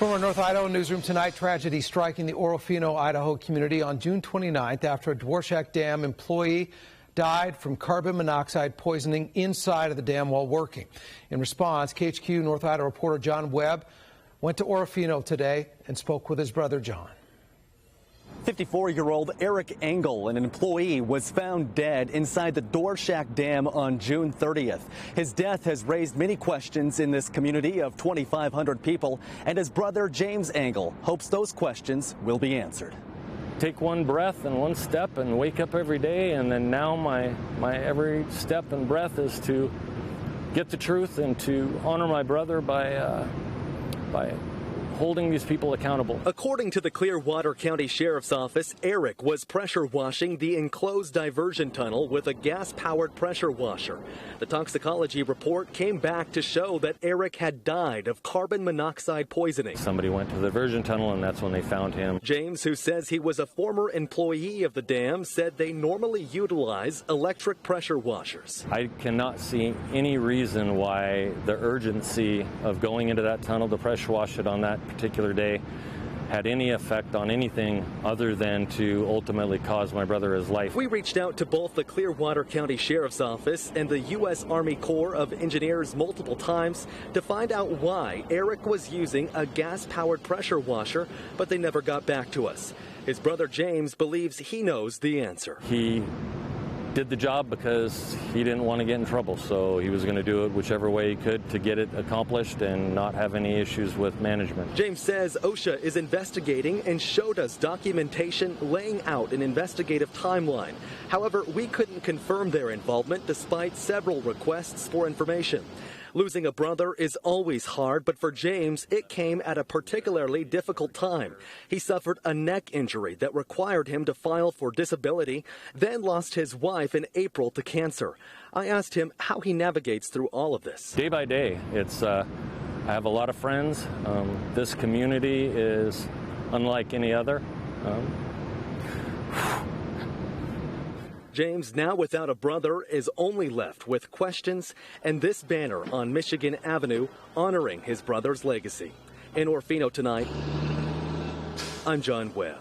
From our North Idaho newsroom tonight, tragedy striking the Orofino, Idaho community on June 29th after a Dworshak Dam employee died from carbon monoxide poisoning inside of the dam while working. In response, KHQ North Idaho reporter John Webb went to Orofino today and spoke with his brother John. 54-year-old Eric Engle, an employee, was found dead inside the Dworshak Dam on June 30th. His death has raised many questions in this community of 2,500 people, and his brother James Engle hopes those questions will be answered. Take one breath and one step and wake up every day, and then now my every step and breath is to get the truth and to honor my brother by holding these people accountable. According to the Clearwater County Sheriff's Office, Eric was pressure washing the enclosed diversion tunnel with a gas-powered pressure washer. The toxicology report came back to show that Eric had died of carbon monoxide poisoning. Somebody went to the diversion tunnel, and that's when they found him. James, who says he was a former employee of the dam, said they normally utilize electric pressure washers. I cannot see any reason why the urgency of going into that tunnel to pressure wash it on that particular day had any effect on anything other than to ultimately cause my brother his life. We reached out to both the Clearwater County Sheriff's Office and the U.S. Army Corps of Engineers multiple times to find out why Eric was using a gas-powered pressure washer, but they never got back to us. His brother James believes he knows the answer. He did the job because he didn't want to get in trouble, so he was going to do it whichever way he could to get it accomplished and not have any issues with management. James says OSHA is investigating and showed us documentation laying out an investigative timeline. However, we couldn't confirm their involvement despite several requests for information. Losing a brother is always hard, but for James, it came at a particularly difficult time. He suffered a neck injury that required him to file for disability, then lost his wife in April to cancer. I asked him how he navigates through all of this. Day by day, I have a lot of friends. This community is unlike any other. James, now without a brother, is only left with questions and this banner on Michigan Avenue honoring his brother's legacy. In Orofino tonight, I'm John Webb.